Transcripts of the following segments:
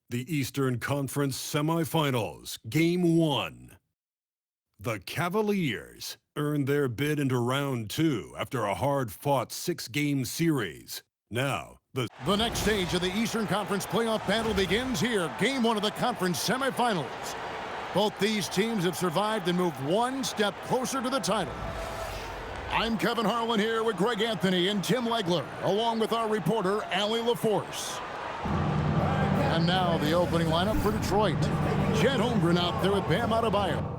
The Eastern Conference Semifinals, Game 1. The Cavaliers earned their bid into Round 2 after a hard-fought 6-game series. Now, the next stage of the Eastern Conference playoff battle begins here. Game 1 of the conference semifinals. Both these teams have survived and moved one step closer to the title. I'm Kevin Harlan here with Greg Anthony and Tim Legler, along with our reporter, Allie LaForce. And now the opening lineup for Detroit. Chet Holmgren out there with Bam Adebayo.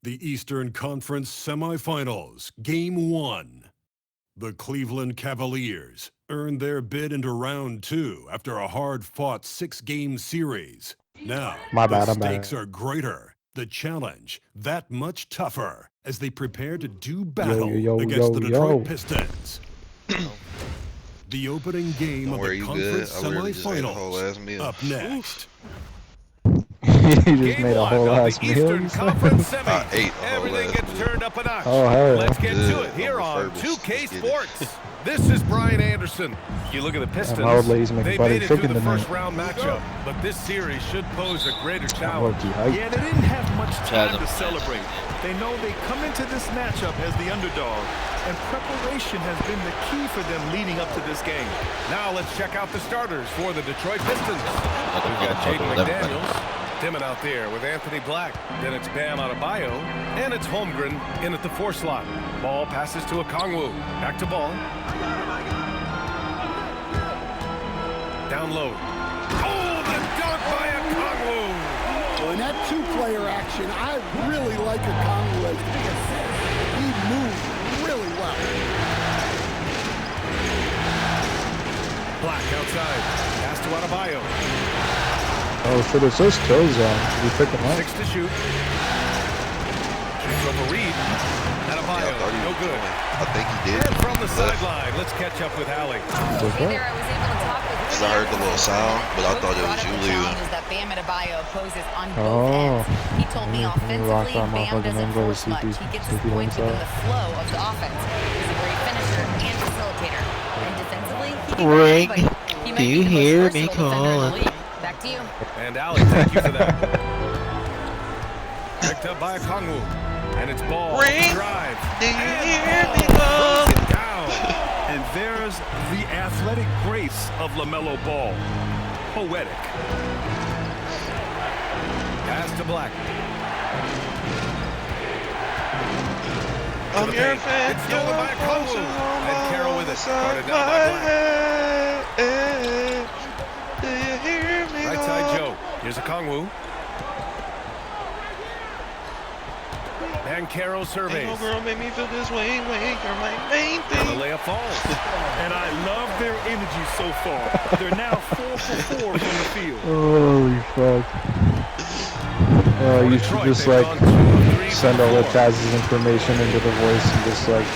The Eastern Conference Semifinals, Game 1. The Cleveland Cavaliers earned their bid into Round 2 after a hard-fought 6-game series. Now, the stakes are greater, the challenge that much tougher as they prepare to do battle against the Detroit Pistons. The opening game of the conference semifinals up next. You just made a whole ass meal. Everything gets turned up a notch. Oh, hell yeah. Let's get to it here on 2K Sports. This is Brian Anderson. You look at the Pistons. They made it through the first round matchup, but this series should pose a greater challenge. Yeah, they didn't have much time to celebrate. They know they come into this matchup as the underdog, and preparation has been the key for them leading up to this game. Now let's check out the starters for the Detroit Pistons. We've got Jaden McDaniels. Dimming out there with Anthony Black. Then it's Bam Adebayo. And it's Holmgren in at the 4 slot. Ball passes to Okongwu. Back to Ball. Down low. Oh, the dunk by Okongwu! Well, in that two-player action, I really like Okongwu as the assist. He moves really well. Black outside. Pass to Adebayo. Oh shit, it says kill zone. Did you pick him up? 6 to shoot. Shoots over Reed. Adebayo, no good. I think he did. And from the sideline, let's catch up with Allie. I heard the little sound, but I thought it was you leaving. That Bam Adebayo poses on both ends. He told me offensively, Bam doesn't force much. He gets his points within the flow of the offense. He's a great finisher and facilitator. And defensively, he can Ring, do you hear me calling? Back to you. And Allie, thank you for that. Picked up by Okongwu. And it's Ball. Ring, drive. do you hear me calling? Down. And there's the athletic grace of LaMelo Ball. Poetic. Pass to Black. I'm your fan. It's stolen by Okongwu. And Carroll with it. Guarded down by Black. Do you hear me? Right side Joe. Here's Okongwu. And Carroll surveys. Ain't no girl make me feel this way. You're my main thing. And the layup falls. And I love their energy so far. They're now 4 for 4 from the field. Holy fuck. You should just like send all the Chaz's information into the voice and just like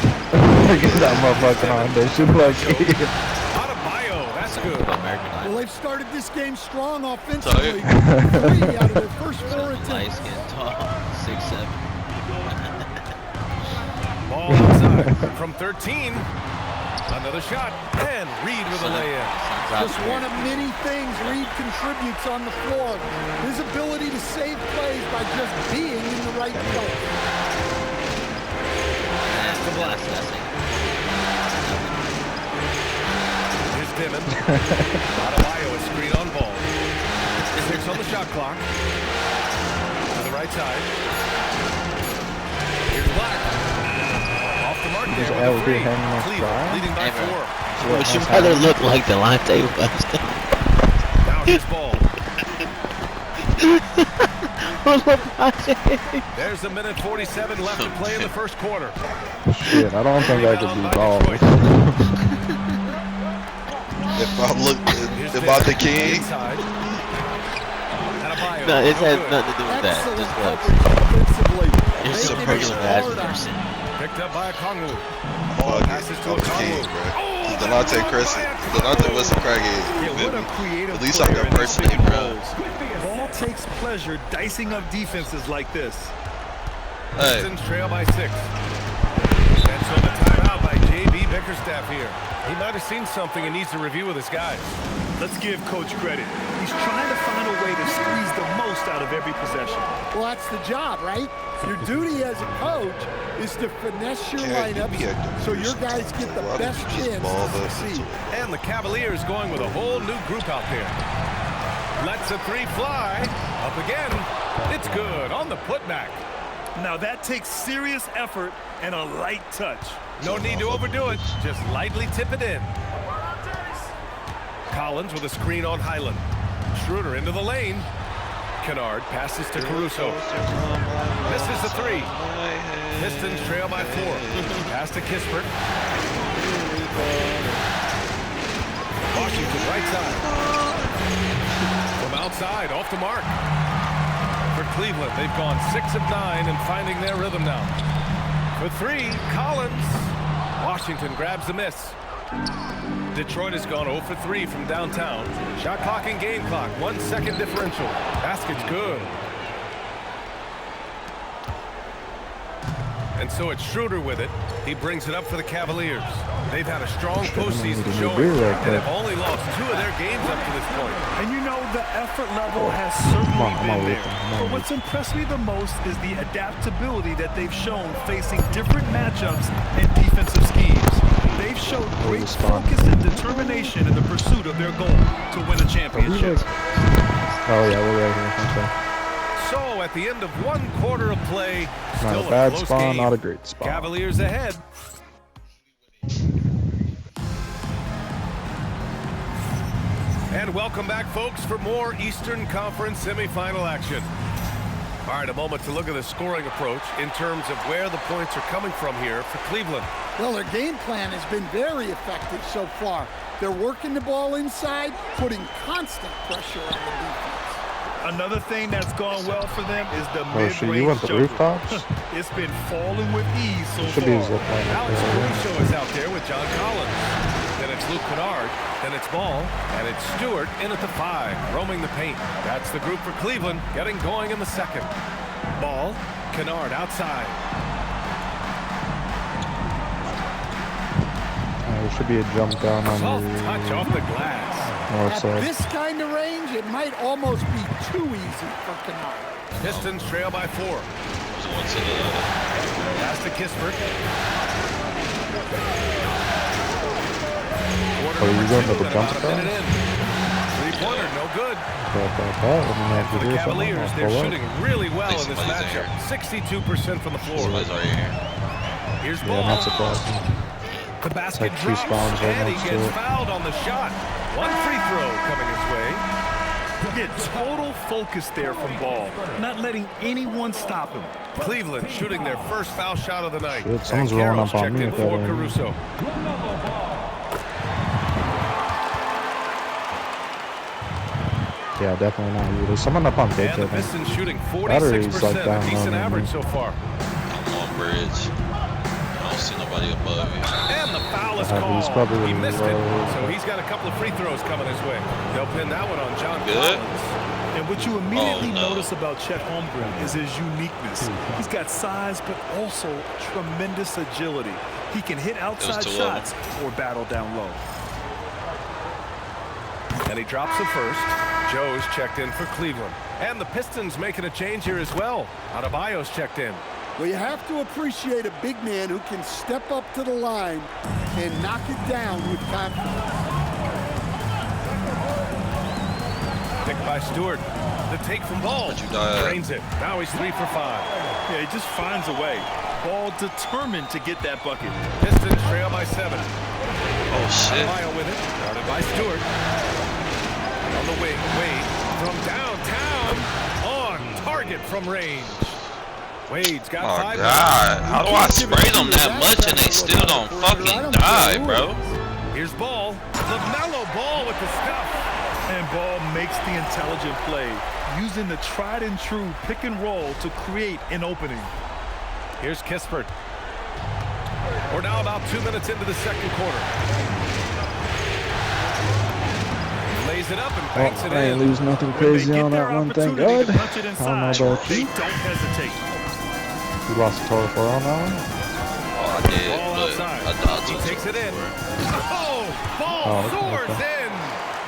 get that motherfucking on. They should like Adebayo, that's good. Well, they've started this game strong offensively. 3 out of their first 4 attempts. Nice, getting tall. 6'7". Ball outside from 13. Another shot. And Reed with a layup. Just one of many things Reed contributes on the floor. His ability to save plays by just being in the right place. Black. Here's Dimon. Adebayo is screen on ball. 6 on the shot clock. To the right side. Here's Black. Off the mark there with the 3. Cleveland leading by 4. What should rather look like Delonte West? Now here's Ball. There's a minute 47 left to play in the first quarter. Shit, I don't think I could be Ball. If I'm the king. No, it has nothing to do with that. Just what? You're just a regular ass person. Picked up by a Kongu. Passes to a Kongu. Delonte Crescent. Delonte was a crackhead. At least I got personally, bro. Ball takes pleasure dicing up defenses like this. Pistons trail by 6. And so the timeout by J.B. Bickerstaff here. He might have seen something and needs to review with his guys. Let's give Coach credit. He's trying to find a way to squeeze the most out of every possession. Well, that's the job, right? Your duty as a coach is to finesse your lineups so your guys get the best chance to succeed. And the Cavaliers going with a whole new group out there. Lets a 3 fly. Up again. It's good on the putback. Now that takes serious effort and a light touch. No need to overdo it. Just lightly tip it in. Collins with a screen on Highland. Schroeder into the lane. Kennard passes to Caruso. Misses the 3. Pistons trail by 4. Pass to Kispert. Washington right side. From outside, off the mark. For Cleveland, they've gone 6 of 9 and finding their rhythm now. For 3, Collins. Washington grabs the miss. Detroit has gone 0 for 3 from downtown. Shot clock and game clock, 1 second differential. Basket's good. And so it's Schroeder with it. He brings it up for the Cavaliers. They've had a strong postseason showing and have only lost 2 of their games up to this point. And you know the effort level has certainly been there. But what's impressed me the most is the adaptability that they've shown facing different matchups and defensive schemes. They've showed great focus and determination in the pursuit of their goal to win a championship. Oh yeah, we're right here. Okay. So at the end of 1 quarter of play, Not still a bad close spawn, game. not a great spawn. Cavaliers ahead. And welcome back, folks, for more Eastern Conference semifinal action. All right, a moment to look at the scoring approach in terms of where the points are coming from here for Cleveland. Well, their game plan has been very effective so far. They're working the ball inside, putting constant pressure on the defense. Another thing that's gone well for them is the shit, you mid-range went the jumper. rooftops? It's been falling with ease so Should be far. zip line up Alex there. Caruso is out there with John Collins. Then it's Luke Kennard. Then it's Ball. And it's Stewart in at the 5, roaming the paint. That's the group for Cleveland, getting going in the second. Ball, Kennard outside. There should be a jump down on Soft the touch off the glass. north At side. this kind of range, it might almost be too easy for Kennard. Pistons trail by 4. Pass to Kispert. Oh, you going to the jump About a shot? minute in. 3-pointer, no good. For For the Cavaliers, they're shooting really well in this matchup. 62% from the floor. Here's Ball. Yeah, not surprising. The basket Like 2 drops, spawns right and he next to gets it. fouled on the shot. 1 free throw coming his way. Get total focus there from Ball, not letting anyone stop him. Cleveland shooting their first foul shot of the night. Shit, someone's And rolling Carroll's up on checked me in with that for one. Caruso. Yeah, definitely not you. There's someone up on And pitch, the I think. Pistons shooting Battery's 46%, like a down decent low, average maybe. so far. I'm on bridge. I don't see nobody above you. And the foul is He's called. probably He missed it, low. so he's got a couple of free throws coming his way. They'll pin that one on John Good. Collins. And what you immediately Oh, no. notice about Chet Holmgren is his uniqueness. He's got size, but also tremendous agility. He can hit outside too low. shots or battle down low. And he drops the first. Joe's checked in for Cleveland. And the Pistons making a change here as well. Adebayo's checked in. Well, you have to appreciate a big man who can step up to the line and knock it down with confidence. Picked by Stewart. The take from Ball. Drains it. Now he's 3 for 5. Yeah, he just finds a way. Ball determined to get that bucket. Pistons trail by 7. Oh, shit. Mile with it. Guarded by Stewart. On the wing. Wade from downtown. On target from range. Wade's got 5. Oh, God. How do I spray them that much and they still don't fucking die, bro? Here's Ball. LaMelo Ball with the stuff. And Ball makes the intelligent play, using the tried and true pick and roll to create an opening. Here's Kispert. We're now about 2 minutes into the second quarter. Lays it up and banks it I in. ain't lose nothing crazy on that one, thank God. I don't know about They you. don't hesitate. You lost a total 4 on that one? Oh, I did, but I dodged He it. takes it in. Oh, Ball soars in.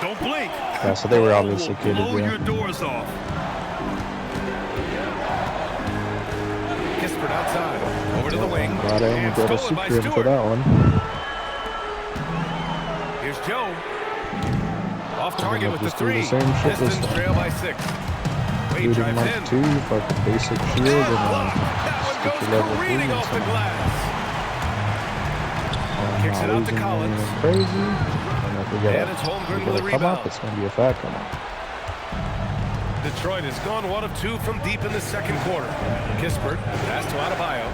Don't blink. Yeah, so they were obviously kidding. Blow your doors off. Kispert outside. Over to the wing. Glad I only And got a stolen by super in for Stewart. that one. Here's Joe. Off target with the Just do the 3. same shit this Pistons time. trail by 6. Wade Shooting drives like in. 2, fucking basic shield, and Block. That one sticky goes level careening 3 off the and glass. I'm Kicks not it out to losing Collins. anything crazy. And if we get And it's Holmgren with a come rebound. up, it's going to be a fat come up. Detroit has gone 1 of 2 from deep in the second quarter. Kispert pass to Adebayo.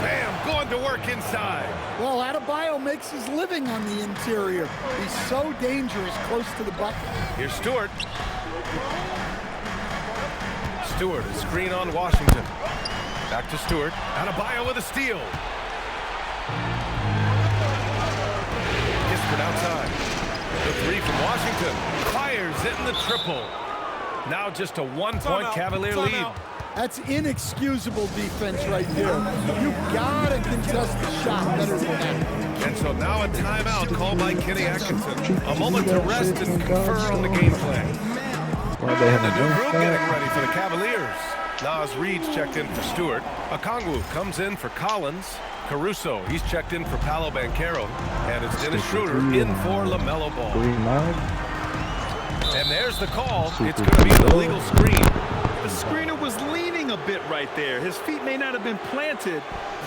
Bam, going to work inside. Well, Adebayo makes his living on the interior. He's so dangerous close to the bucket. Here's Stewart. Stewart, a screen on Washington. Back to Stewart. Adebayo with a steal. Kispert outside. The 3 from Washington. Fires it in the triple. Now just a 1-point Cavalier lead. That's inexcusable defense right there. You gotta contest the shot better than that. And so now a timeout called by Kenny Atkinson. A moment to rest and confer on the game plan. Well, they have The a new drink group back. getting ready for the Cavaliers. Nas Reed's checked in for Stewart. Okongwu comes in for Collins. Caruso, he's checked in for Paolo Banchero. And it's Dennis Schroeder in for LaMelo Ball. Green line. And there's the call. It's going to be an illegal screen. The screener was leaning a bit right there. His feet may not have been planted.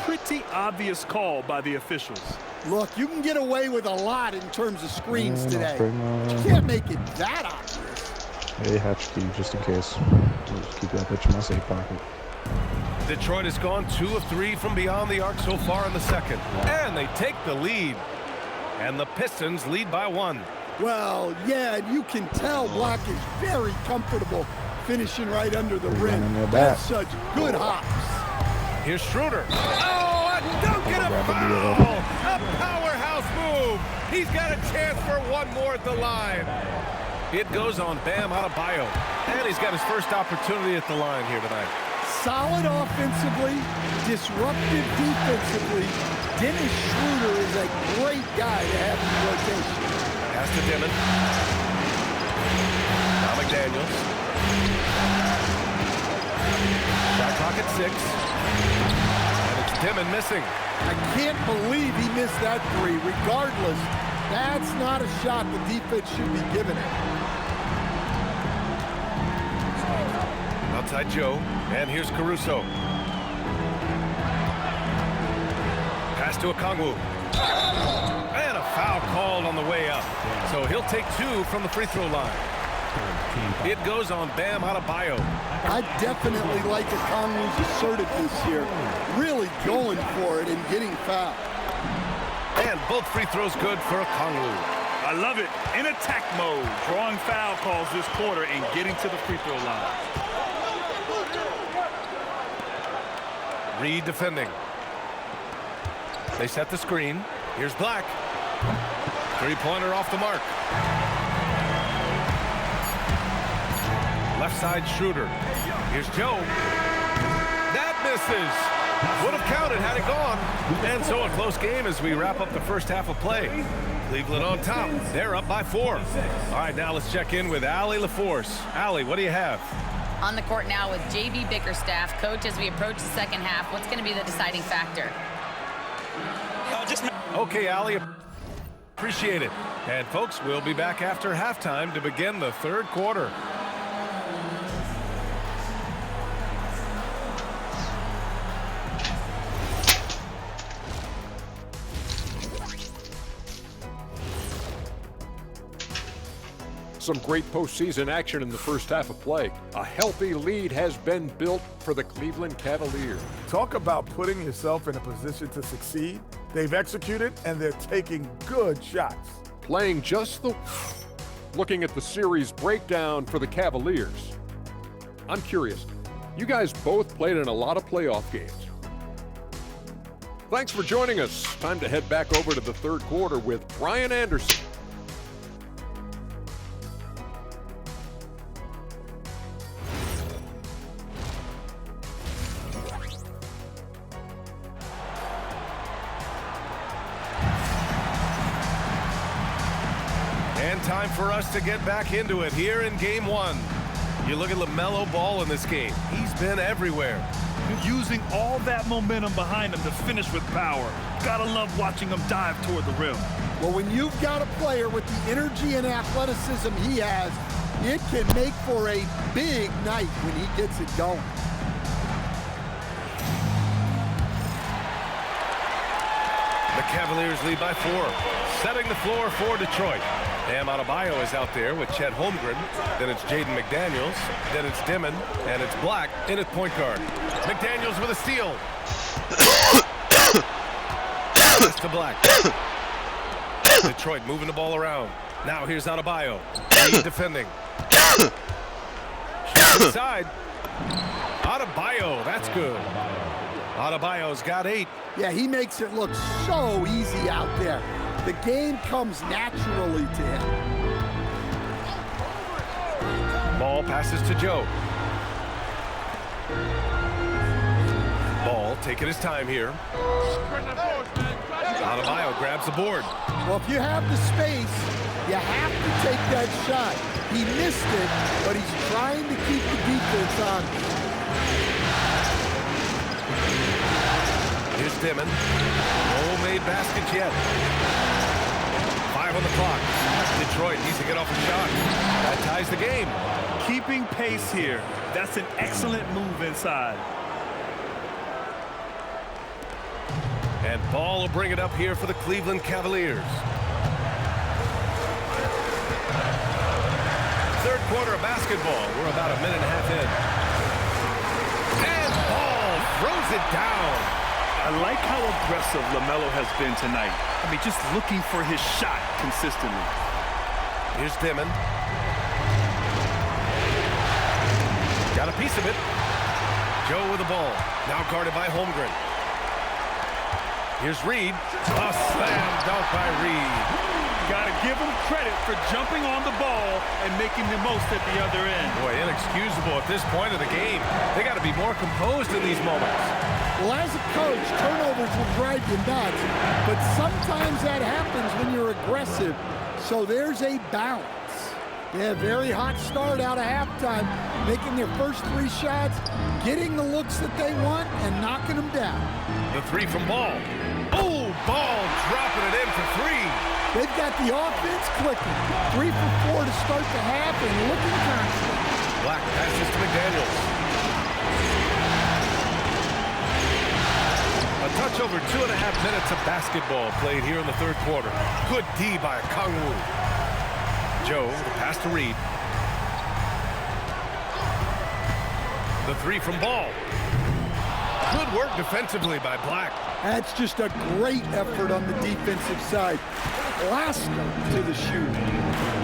Pretty obvious call by the officials. Look, you can get away with a lot in terms of screens No today. screen, You can't make it that obvious. Hey, hatch key, just in case. Just keep that bitch in my safe pocket. Detroit has gone 2 of 3 from beyond the arc so far in the second. And they take the lead. And the Pistons lead by 1. Well, yeah, you can tell Block is very comfortable finishing right under the rim. That's such good hops. Here's Schroeder. Oh, a dunk and a foul! A powerhouse move. He's got a chance for 1 more at the line. It goes on Bam Adebayo. And he's got his first opportunity at the line here tonight. Solid offensively, disruptive defensively. Dennis Schroeder is a great guy to have in rotation. Pass to Dimon. Now McDaniels. Shot clock at 6. And it's Dimon missing. I can't believe he missed that 3. Regardless, that's not a shot the defense should be giving it. Outside Joe. And here's Caruso. Pass to Okongwu. And a foul called on the way up. So he'll take 2 from the free throw line. It goes on Bam Adebayo. I definitely like Okongwu's assertiveness here. Really going for it and getting fouled. And both free throws good for Okongwu. I love it. In attack mode, drawing foul calls this quarter and getting to the free throw line. Reed defending. They set the screen. Here's Black. 3-pointer off the mark. Left side Schroeder. Here's Joe. That misses. Would have counted had it gone. And so a close game as we wrap up the first half of play. Cleveland on top. They're up by 4. All right, now let's check in with Allie LaForce. Allie, what do you have? On the court now with J.B. Bickerstaff. Coach, as we approach the second half, what's going to be the deciding factor? Okay, Allie. Appreciate it. And folks, we'll be back after halftime to begin the third quarter. Some great postseason action in the first half of play. A healthy lead has been built for the Cleveland Cavaliers. Talk about putting yourself in a position to succeed. They've executed, and they're taking good shots. Playing just the... Looking at the series breakdown for the Cavaliers. I'm curious, you guys both played in a lot of playoff games. Thanks for joining us. Time to head back over to the third quarter with Brian Anderson. Time for us to get back into it here in game one. You look at LaMelo Ball in this game. He's been everywhere. Using all that momentum behind him to finish with power. Gotta love watching him dive toward the rim. Well, when you've got a player with the energy and athleticism he has, it can make for a big night when he gets it going. The Cavaliers lead by 4. Setting the floor for Detroit. Bam Adebayo is out there with Chet Holmgren. Then it's Jaden McDaniels. Then it's Dimon. And it's Black in at point guard. McDaniels with a steal. Pass to Black. Detroit moving the ball around. Now here's Adebayo. Lead defending. Shoots inside. Adebayo, that's good. Adebayo's got 8. Yeah, he makes it look so easy out there. The game comes naturally to him. Ball passes to Joe. Ball taking his time here. Adebayo grabs the board. Well, if you have the space, you have to take that shot. He missed it, but he's trying to keep the defense on. Here's Dimon. No made baskets yet. 5 on the clock. Detroit needs to get off a shot. That ties the game. Keeping pace here. That's an excellent move inside. And Ball will bring it up here for the Cleveland Cavaliers. Third quarter of basketball. We're about a minute and a half in. And Ball throws it down. I like how aggressive LaMelo has been tonight. I mean, just looking for his shot consistently. Here's Dimon. Got a piece of it. Joe with the ball. Now guarded by Holmgren. Here's Reed. A slam dunk by Reed. Got to give him credit for jumping on the ball and making the most at the other end. Boy, inexcusable at this point of the game. They got to be more composed in these moments. Well, as a coach, turnovers will drive you nuts, but sometimes that happens when you're aggressive. So there's a balance. They have a very hot start out of halftime, making their first 3 shots, getting the looks that they want, and knocking them down. The 3 from Ball. Oh, Ball dropping it in for 3. They've got the offense clicking. 3 for 4 to start the half and looking confident. Black passes to McDaniels. A touch over 2.5 minutes of basketball played here in the third quarter. Good D by Kongwu. Joe, the pass to Reed. The 3 from Ball. Good work defensively by Black. That's just a great effort on the defensive side. Alaska to the shoot.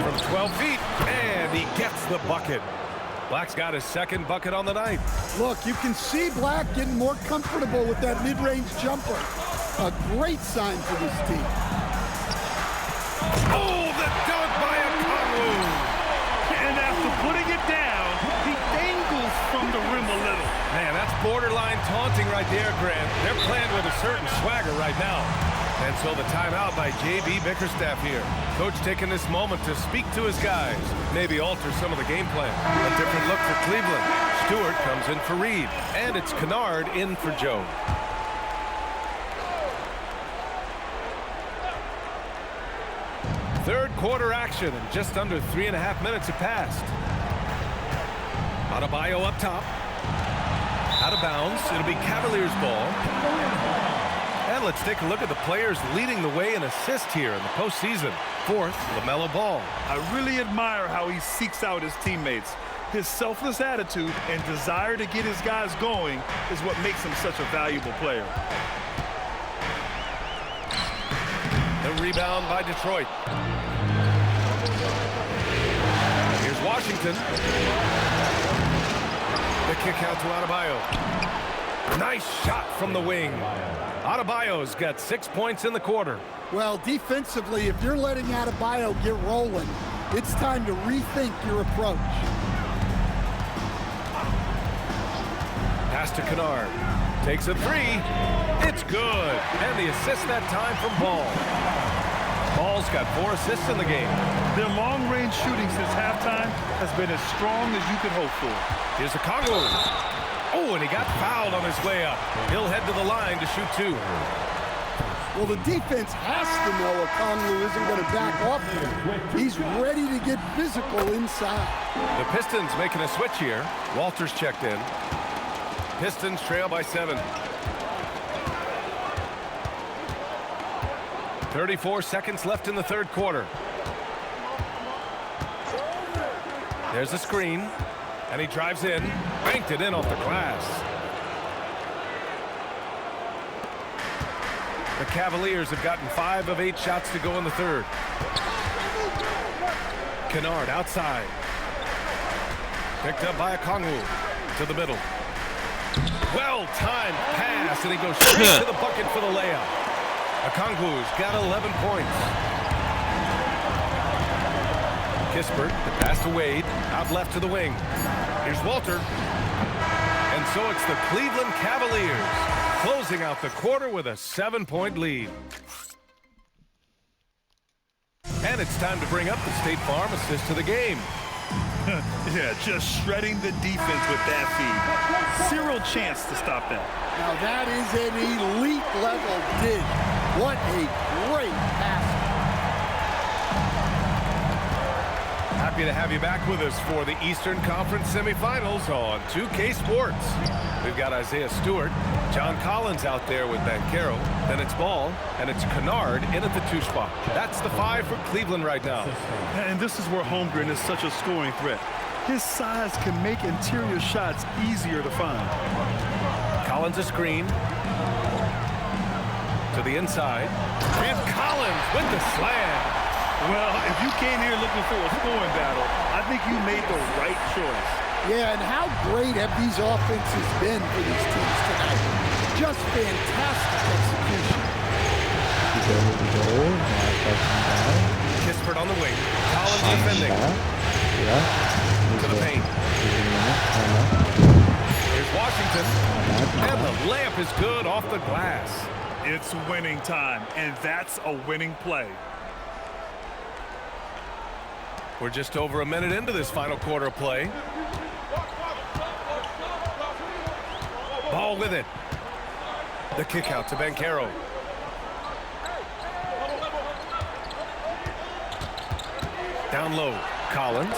From 12 feet, and he gets the bucket. Black's got his second bucket on the night. Look, you can see Black getting more comfortable with that mid-range jumper. A great sign for this team. Oh, the dunk by Kongwu. And after putting it down, he dangles from the rim a little. Man, that's borderline taunting right there, Grant. They're playing with a certain swagger right now. And so the timeout by J.B. Bickerstaff here. Coach taking this moment to speak to his guys. Maybe alter some of the game plan. A different look for Cleveland. Stewart comes in for Reed. And it's Kennard in for Joe. Third quarter action, and just under 3.5 minutes have passed. Adebayo up top. Out of bounds. It'll be Cavaliers ball. And let's take a look at the players leading the way in assists here in the postseason. Fourth, LaMelo Ball. I really admire how he seeks out his teammates. His selfless attitude and desire to get his guys going is what makes him such a valuable player. The rebound by Detroit. Here's Washington. The kick out to Adebayo. Nice shot from the wing. Adebayo's got 6 points in the quarter. Well, defensively, if you're letting Adebayo get rolling, it's time to rethink your approach. Pass to Kennard. Takes a three. It's good. And the assist that time from Ball. Ball's got 4 assists in the game. Their long-range shooting since halftime has been as strong as you could hope for. Here's a Congo. Oh, and he got fouled on his way up. He'll head to the line to shoot 2. Well, the defense has to know Okongwu isn't going to back off him. He's ready to get physical inside. The Pistons making a switch here. Walters checked in. Pistons trail by 7. 34 seconds left in the third quarter. There's a screen, and he drives in, banked it in off the glass. The Cavaliers have gotten 5 of 8 shots to go in the third. Kennard outside. Picked up by Okongwu to the middle. Well-timed pass, and he goes straight to the bucket for the layup. Okongwu's got 11 points. Kispert, the pass to Wade, out left to the wing. Here's Walter. And so it's the Cleveland Cavaliers closing out the quarter with a 7-point lead. And it's time to bring up the State Farm assist to the game. Yeah, just shredding the defense with that feed. Zero chance to stop that. Now that is an elite level dig. What a great pass. Happy to have you back with us for the Eastern Conference semifinals on 2K Sports. We've got Isaiah Stewart, John Collins out there with Banchero, then it's Ball, and it's Kennard in at the 2 spot. That's the 5 for Cleveland right now. And this is where Holmgren is such a scoring threat. His size can make interior shots easier to find. Collins a screen. To the inside. And Collins with the slam. Well, if you came here looking for a scoring battle, I think you made the right choice. Yeah, and how great have these offenses been for these teams tonight? Just fantastic execution. Kispert on the wing. Collins defending. To the paint. Here's Washington. And the layup is good off the glass. It's winning time, and that's a winning play. We're just over a minute into this final quarter of play. Ball with it. The kick out to Banchero. Down low. Collins.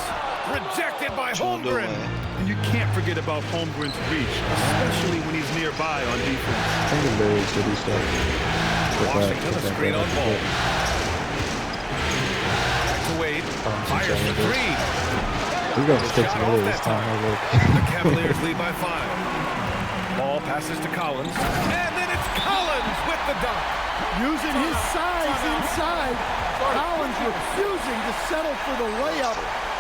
Rejected by Holmgren. And you can't forget about Holmgren's reach, especially when he's nearby on defense. Washington, a screen on Ball. Wade fires for 3. We're going to stick together this time. The Cavaliers lead by 5. Ball passes to Collins. And then it's Collins with the dunk. Using his size inside. Collins refusing to settle for the layup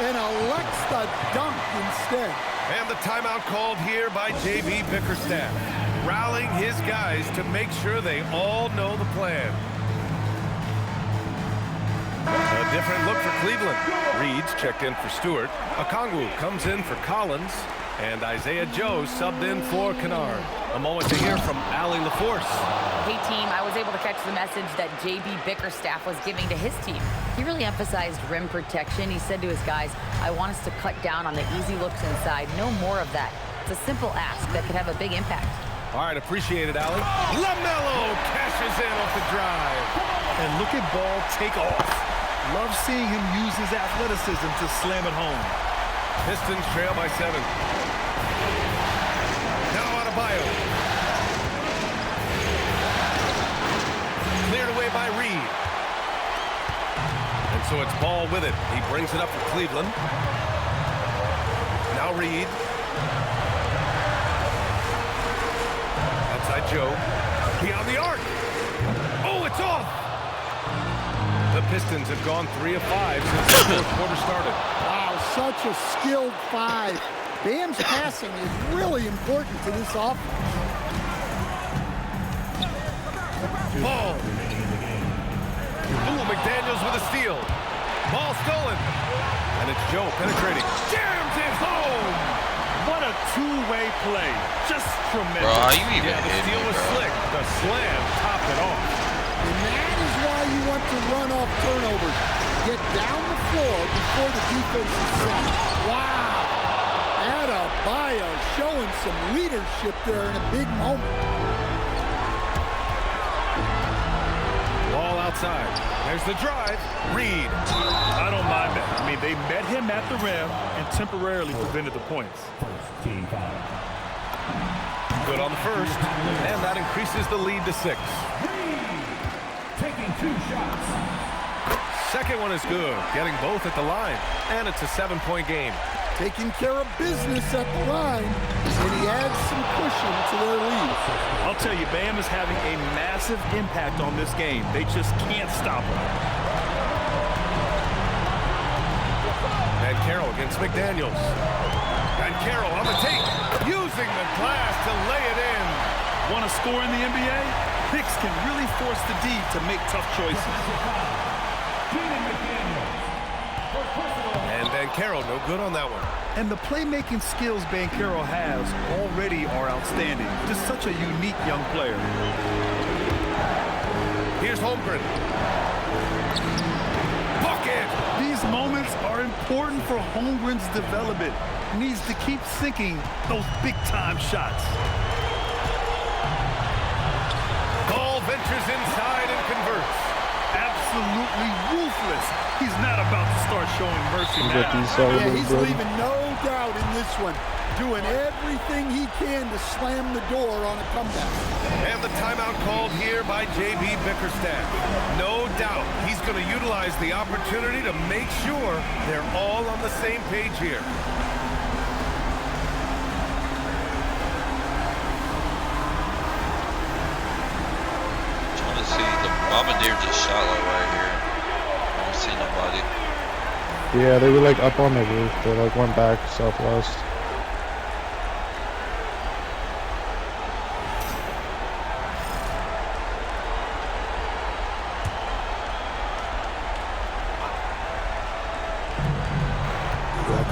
and elects the dunk instead. And the timeout called here by J.B. Bickerstaff, rallying his guys to make sure they all know the plan. A different look for Cleveland. Reed's checked in for Stewart. Okongwu comes in for Collins. And Isaiah Joe subbed in for Kennard. A moment to hear from Allie LaForce. Hey, team, I was able to catch the message that J.B. Bickerstaff was giving to his team. He really emphasized rim protection. He said to his guys, I want us to cut down on the easy looks inside. No more of that. It's a simple ask that could have a big impact. All right, appreciate it, Allie. LaMelo cashes in off the drive. And look at Ball take off. Love seeing him use his athleticism to slam it home. Pistons trail by 7. Now Adebayo. Cleared away by Reed. And so it's Ball with it. He brings it up for Cleveland. Now Reed. Outside Joe. Beyond the arc. Oh, it's off. The Pistons have gone 3 of 5 since the fourth quarter started. Wow, such a skilled 5. Bam's passing is really important to this offense. Ball. Ooh, McDaniels with a steal. Ball stolen. And it's Joe penetrating. Jams it home. What a two-way play. Just tremendous. Bro, you even The steal was slick. The slam topped it off. And that is why you want to run off turnovers. Get down the floor before the defense is set. Wow. Adebayo showing some leadership there in a big moment. Ball outside. There's the drive. Reed. I don't mind that. I mean, they met him at the rim and temporarily prevented the points. Good on the first. And that increases the lead to 6. Taking 2 shots. Second one is good. Getting both at the line. And it's a 7-point game. Taking care of business at the line, and he adds some cushion to their lead. I'll tell you, Bam is having a massive impact on this game. They just can't stop him. And Carroll against McDaniels. And Carroll on the take, using the glass to lay it in. Want to score in the NBA? Picks can really force the D to make tough choices. And Van Carroll, no good on that one. And the playmaking skills Van Carroll has already are outstanding. Just such a unique young player. Here's Holmgren. Bucket! These moments are important for Holmgren's development. He needs to keep sinking those big-time shots. Ball ventures inside and converts. Absolutely ruthless. He's not about to start showing mercy now. Yeah, he's leaving no doubt in this one. Doing everything he can to slam the door on a comeback. And the timeout called here by J.B. Bickerstaff. No doubt he's going to utilize the opportunity to make sure they're all on the same page here. Trying to see the Bombardier just shot like right here. I don't see nobody. Yeah, they were like up on the roof. They like went back southwest.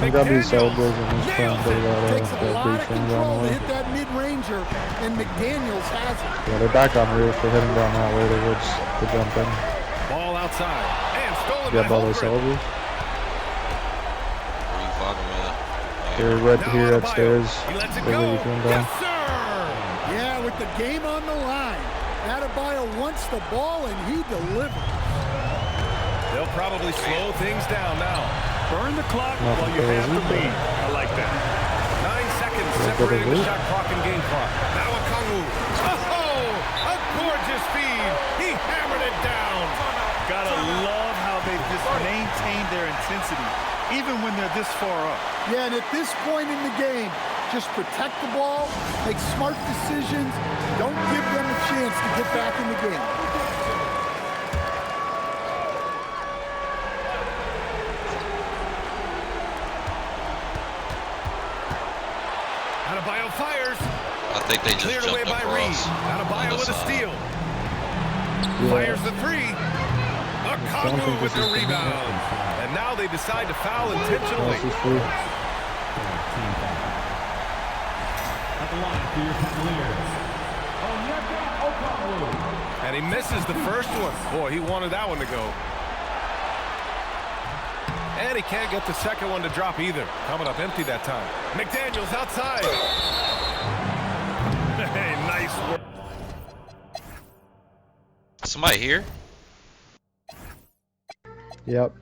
He got these elbows and he's trying to Takes a lot of control to hit that mid-ranger, and McDaniels has it. Yeah, they're back on roof. They're heading down that way. They would to jump in. Ball outside. And stolen Yeah, by by those elbows. Where you fucking with? They're right here upstairs. He lets it They're go. really going down. Yes, sir! Yeah, with the game on the line. Adebayo wants the ball, and he delivers. They'll probably slow things down now. Burn the clock while you have the lead. I like that. 9 seconds separating the shot clock and game clock. Now a Kongu. Oh, a gorgeous feed. He hammered it down. Gotta love how they've just maintained their intensity, even when they're this far up. Yeah, and at this point in the game, just protect the ball, make smart decisions, don't give them a chance to get back in the game. Adebayo fires. I think they just Cleared jumped away by across. Reed. Adebayo with a steal. Fires the three. A Kongu with the rebound. And now they decide to foul intentionally. And he misses the first one. Boy, he wanted that one to go. And he can't get the second one to drop either. Coming up empty that time. McDaniels outside. Hey, nice work. Somebody here? Yep.